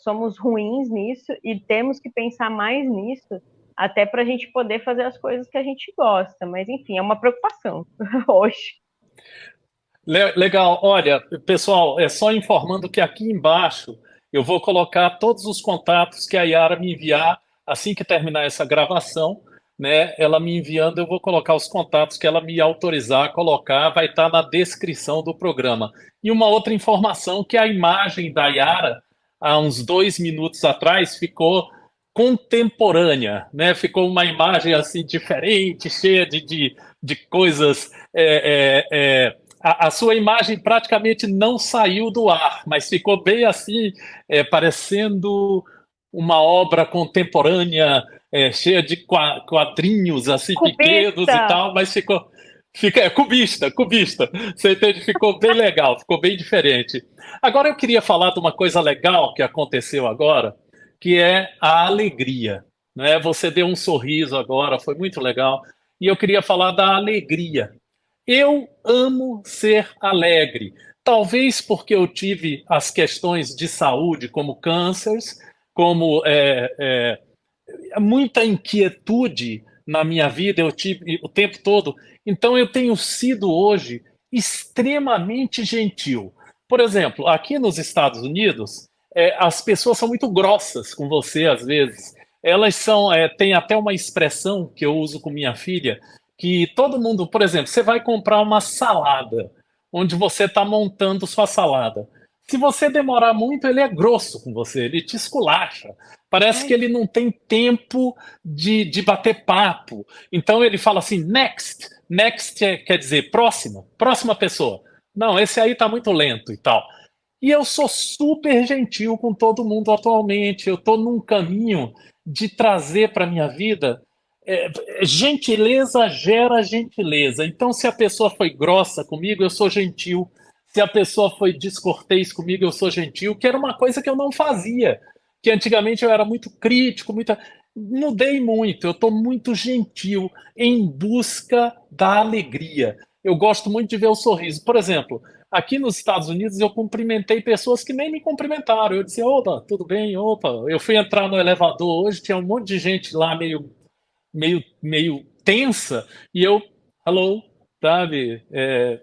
somos ruins nisso e temos que pensar mais nisso, até para a gente poder fazer as coisas que a gente gosta. Mas, enfim, é uma preocupação hoje. Legal. Olha, pessoal, é só informando que aqui embaixo eu vou colocar todos os contatos que a Yara me enviar assim que terminar essa gravação, né? Ela me enviando, eu vou colocar os contatos que ela me autorizar a colocar, vai estar na descrição do programa. E uma outra informação que a imagem da Yara, há uns 2 minutos atrás, ficou contemporânea, né? Ficou uma imagem assim diferente, cheia de coisas a sua imagem praticamente não saiu do ar, mas ficou bem assim, parecendo uma obra contemporânea, cheia de quadrinhos assim pequenos e Cubista! tal, mas cubista, cubista. Você entende? Ficou bem legal, ficou bem diferente. Agora eu queria falar de uma coisa legal que aconteceu agora, que é a alegria, né? Você deu um sorriso agora, foi muito legal. E eu queria falar da alegria. Eu amo ser alegre. Talvez porque eu tive as questões de saúde, como cânceres, como muita inquietude na minha vida, eu tive o tempo todo. Então eu tenho sido hoje extremamente gentil. Por exemplo, aqui nos Estados Unidos, as pessoas são muito grossas com você às vezes. Elas são, tem até uma expressão que eu uso com minha filha, que todo mundo, por exemplo, você vai comprar uma salada, onde você está montando sua salada. Se você demorar muito, ele é grosso com você, ele te esculacha. Parece que Ai, ele não tem tempo de bater papo. Então ele fala assim, next. Next quer dizer próxima, próxima pessoa. Não, esse aí tá muito lento e tal. E eu sou super gentil com todo mundo atualmente. Eu estou num caminho de trazer para minha vida. Gentileza gera gentileza. Então, se a pessoa foi grossa comigo, eu sou gentil. Se a pessoa foi descortês comigo, eu sou gentil, que era uma coisa que eu não fazia. Que antigamente eu era muito crítico, muita. Mudei muito, eu estou muito gentil em busca da alegria. Eu gosto muito de ver o sorriso. Por exemplo, aqui nos Estados Unidos, eu cumprimentei pessoas que nem me cumprimentaram. Eu disse, opa, tudo bem? Opa. Eu fui entrar no elevador hoje, tinha um monte de gente lá meio tensa, e eu, hello, sabe,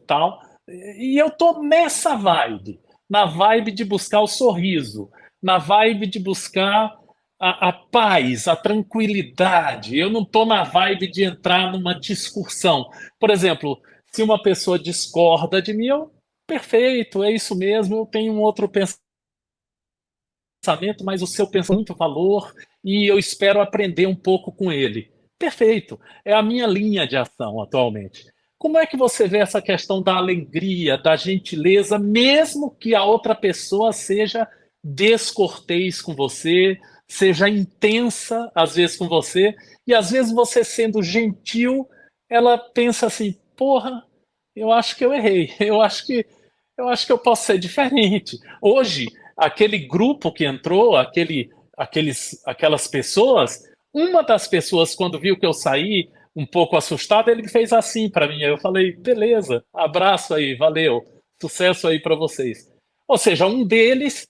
tal. E eu tô nessa vibe, na vibe de buscar o sorriso, na vibe de buscar a paz, a tranquilidade. Eu não tô na vibe de entrar numa discussão. Por exemplo, se uma pessoa discorda de mim, eu, perfeito, é isso mesmo, eu tenho um outro pensamento, mas o seu pensa muito valor e eu espero aprender um pouco com ele. Perfeito, é a minha linha de ação atualmente. Como é que você vê essa questão da alegria, da gentileza, mesmo que a outra pessoa seja descortês com você, seja intensa às vezes com você, e às vezes você sendo gentil, ela pensa assim: porra, eu acho que eu errei, eu acho que eu posso ser diferente. Hoje, aquele grupo que entrou, aquelas pessoas, uma das pessoas, quando viu que eu saí um pouco assustado, ele fez assim para mim. Aí eu falei, beleza, abraço aí, valeu, sucesso aí para vocês. Ou seja, um deles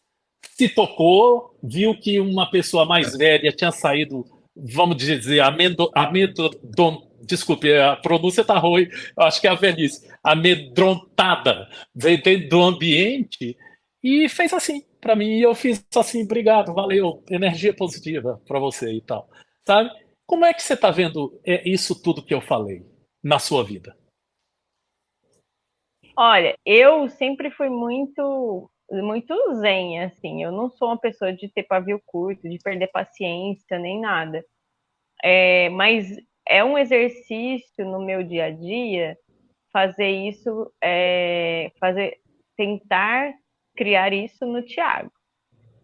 se tocou, viu que uma pessoa mais velha tinha saído, vamos dizer, desculpe, a pronúncia está ruim, eu acho que é a velhice, amedrontada, veio dentro do ambiente e fez assim para mim. E eu fiz assim, obrigado, valeu, energia positiva para você e tal, sabe? Como é que você está vendo isso tudo que eu falei na sua vida? olha, eu sempre fui muito zen, assim. Eu não sou uma pessoa de ter pavio curto, de perder paciência, nem nada. Mas é um exercício no meu dia a dia fazer isso, tentar criar isso no Thiago.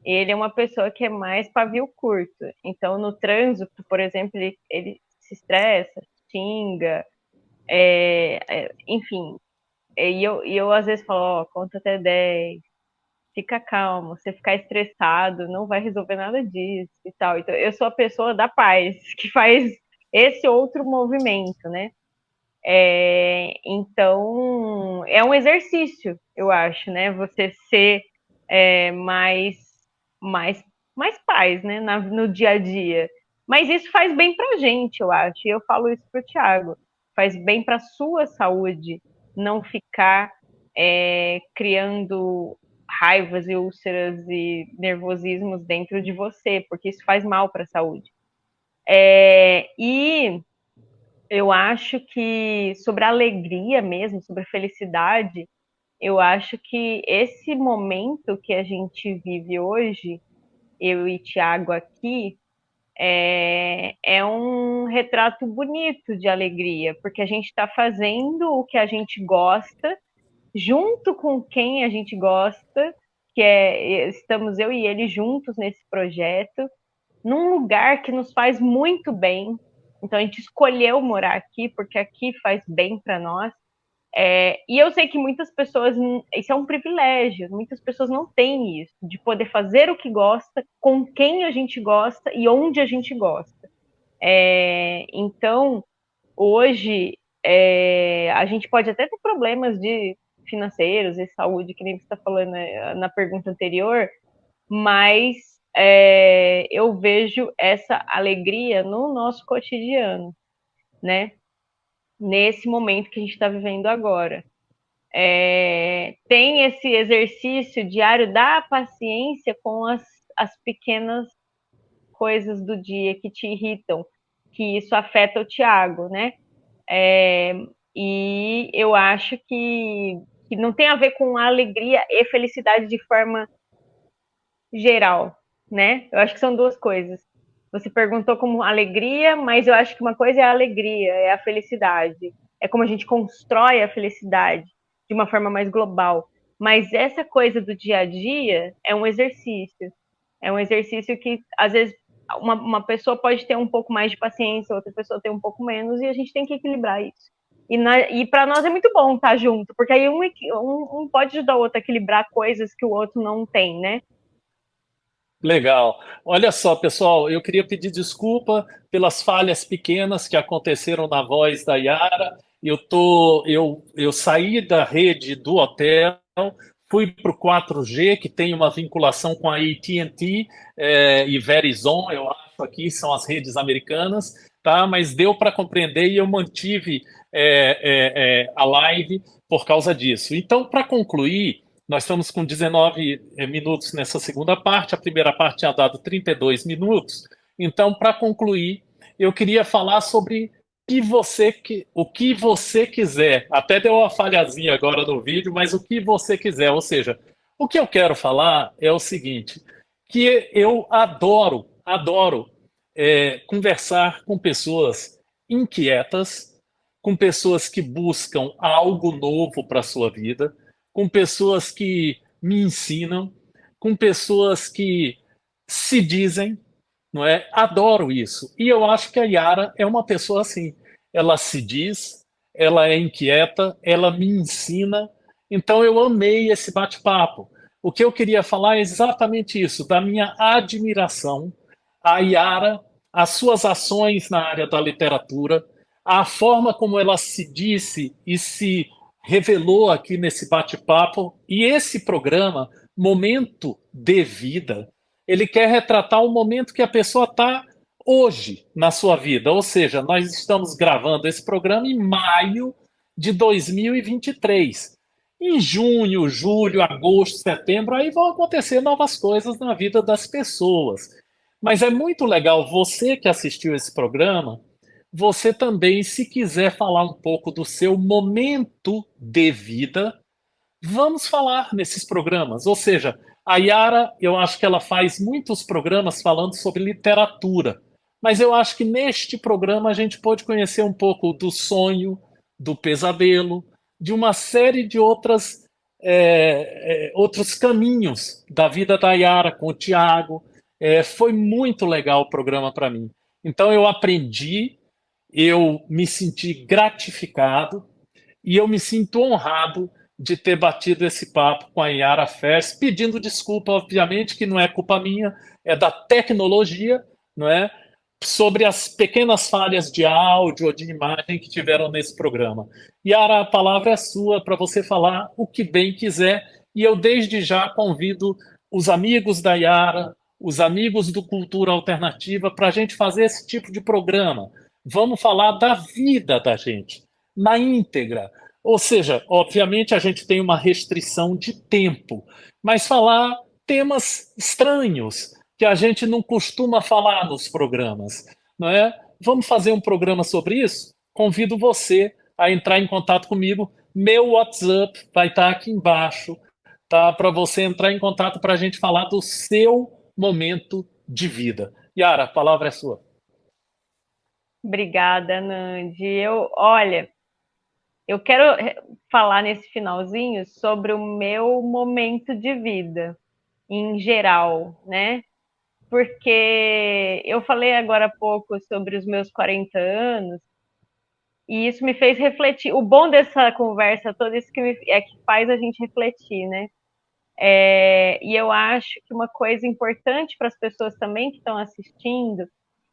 Ele é uma pessoa que é mais pavio curto. Então, no trânsito, por exemplo, ele se estressa, xinga, enfim. E eu às vezes falo, ó, conta até 10, fica calmo, você ficar estressado não vai resolver nada disso e tal. Então, eu sou a pessoa da paz, que faz esse outro movimento, né? Então, é um exercício, eu acho, né? Você ser mais, mais, mais paz, né? No dia a dia. Mas isso faz bem pra gente, eu acho. E eu falo isso pro Thiago. Faz bem pra sua saúde não ficar criando raivas e úlceras e nervosismos dentro de você, porque isso faz mal para a saúde. E eu acho que sobre a alegria mesmo, sobre a felicidade, eu acho que esse momento que a gente vive hoje, eu e Tiago aqui, é um retrato bonito de alegria, porque a gente está fazendo o que a gente gosta junto com quem a gente gosta, estamos eu e ele juntos nesse projeto, num lugar que nos faz muito bem. Então a gente escolheu morar aqui porque aqui faz bem para nós. E eu sei que muitas pessoas, isso é um privilégio, muitas pessoas não têm isso, de poder fazer o que gosta, com quem a gente gosta e onde a gente gosta. Então, hoje, a gente pode até ter problemas de financeiros e saúde, que nem você está falando na pergunta anterior, mas eu vejo essa alegria no nosso cotidiano, né? Nesse momento que a gente está vivendo agora. Tem esse exercício diário da paciência com as pequenas coisas do dia que te irritam, que isso afeta o Tiago, né? É, e eu acho que não tem a ver com alegria e felicidade de forma geral, né? Eu acho que são duas coisas. Você perguntou como alegria, mas eu acho que uma coisa é a alegria, é a felicidade. É como a gente constrói a felicidade de uma forma mais global. Mas essa coisa do dia a dia é um exercício. É um exercício que, às vezes, uma pessoa pode ter um pouco mais de paciência, outra pessoa tem um pouco menos, e a gente tem que equilibrar isso. E para nós é muito bom estar junto, porque aí um pode ajudar o outro a equilibrar coisas que o outro não tem, né? Legal. Olha só, pessoal, eu queria pedir desculpa pelas falhas pequenas que aconteceram na voz da Yara. Eu saí da rede do hotel, fui para o 4G, que tem uma vinculação com a AT&T e Verizon, eu acho aqui são as redes americanas, tá? Mas deu para compreender e eu mantive a live por causa disso. Então, para concluir, nós estamos com 19 minutos nessa segunda parte, a primeira parte tinha dado 32 minutos. Então, para concluir, eu queria falar sobre o que você quiser. Até deu uma falhazinha agora no vídeo, mas o que você quiser. Ou seja, o que eu quero falar é o seguinte: que eu adoro conversar com pessoas inquietas, com pessoas que buscam algo novo para a sua vida, com pessoas que me ensinam, com pessoas que se dizem, não é? Adoro isso. E eu acho que a Yara é uma pessoa assim. Ela se diz, ela é inquieta, ela me ensina. Então eu amei esse bate-papo. O que eu queria falar é exatamente isso, da minha admiração à Yara, às suas ações na área da literatura, a forma como ela se disse e se revelou aqui nesse bate-papo. E esse programa, Momento de Vida, ele quer retratar o momento que a pessoa está hoje na sua vida. Ou seja, nós estamos gravando esse programa em maio de 2023. Em junho, julho, agosto, setembro, aí vão acontecer novas coisas na vida das pessoas. Mas é muito legal você que assistiu esse programa, você também, se quiser falar um pouco do seu momento de vida, vamos falar nesses programas. Ou seja, a Yara, eu acho que ela faz muitos programas falando sobre literatura. Mas eu acho que neste programa a gente pode conhecer um pouco do sonho, do pesadelo, de uma série de outros caminhos da vida da Yara com o Tiago. Foi muito legal o programa para mim. Então eu aprendi, eu me senti gratificado e eu me sinto honrado de ter batido esse papo com a Yara Fers, pedindo desculpa, obviamente, que não é culpa minha, é da tecnologia, não é? Sobre as pequenas falhas de áudio ou de imagem que tiveram nesse programa. Yara, a palavra é sua para você falar o que bem quiser, e eu desde já convido os amigos da Yara, os amigos do Cultura Alternativa, para a gente fazer esse tipo de programa. Vamos falar da vida da gente, na íntegra. Ou seja, obviamente a gente tem uma restrição de tempo, mas falar temas estranhos que a gente não costuma falar nos programas, não é? Vamos fazer um programa sobre isso? Convido você a entrar em contato comigo. Meu WhatsApp vai estar aqui embaixo, tá? Para você entrar em contato para a gente falar do seu momento de vida. Yara, a palavra é sua. Obrigada, Nandi. Olha, eu quero falar nesse finalzinho sobre o meu momento de vida, em geral, né? Porque eu falei agora há pouco sobre os meus 40 anos, e isso me fez refletir. O bom dessa conversa toda isso é que faz a gente refletir, né? E eu acho que uma coisa importante para as pessoas também que estão assistindo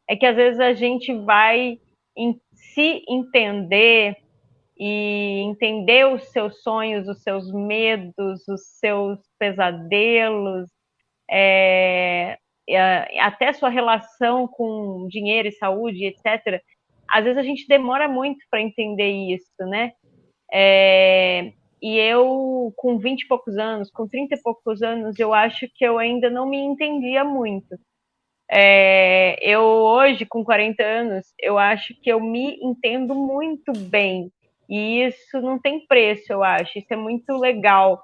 é que às vezes a gente vai se entender e entender os seus sonhos, os seus medos, os seus pesadelos, é, até sua relação com dinheiro e saúde, etc. Às vezes a gente demora muito para entender isso, né? E eu, com 20 e poucos anos, com 30 e poucos anos, eu acho que eu ainda não me entendia muito. Eu hoje, com 40 anos, eu acho que eu me entendo muito bem. E isso não tem preço, eu acho. Isso é muito legal.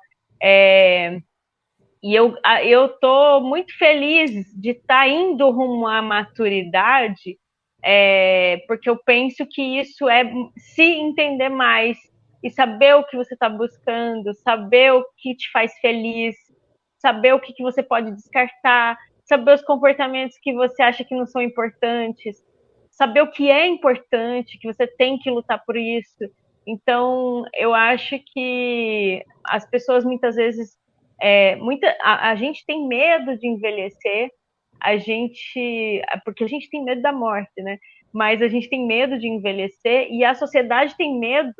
E eu tô muito feliz de estar indo rumo à maturidade, porque eu penso que isso é se entender mais e saber o que você está buscando, saber o que te faz feliz, saber o que você pode descartar, saber os comportamentos que você acha que não são importantes, saber o que é importante, que você tem que lutar por isso. Então, eu acho que as pessoas muitas vezes a gente tem medo de envelhecer, porque a gente tem medo da morte, né? Mas a gente tem medo de envelhecer e a sociedade tem medo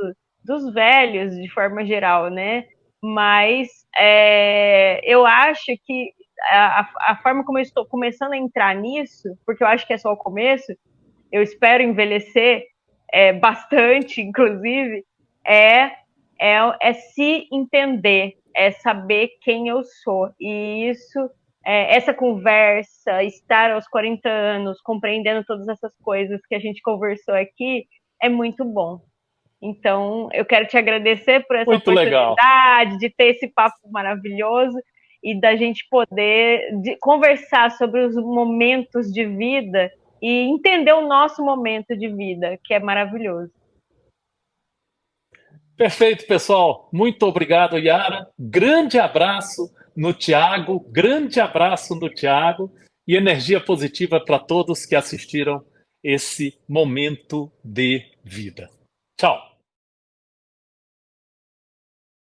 dos velhos de forma geral, né? Mas eu acho que a forma como eu estou começando a entrar nisso, porque eu acho que é só o começo, eu espero envelhecer bastante, inclusive, é, é se entender, é saber quem eu sou. E isso, essa conversa, estar aos 40 anos, compreendendo todas essas coisas que a gente conversou aqui, é muito bom. Então, eu quero te agradecer por essa Muito legal. oportunidade de ter esse papo maravilhoso e da gente poder conversar sobre os momentos de vida e entender o nosso momento de vida, que é maravilhoso. Perfeito, pessoal. Muito obrigado, Yara. Grande abraço no Tiago, grande abraço no Tiago e energia positiva para todos que assistiram esse momento de vida. Tchau.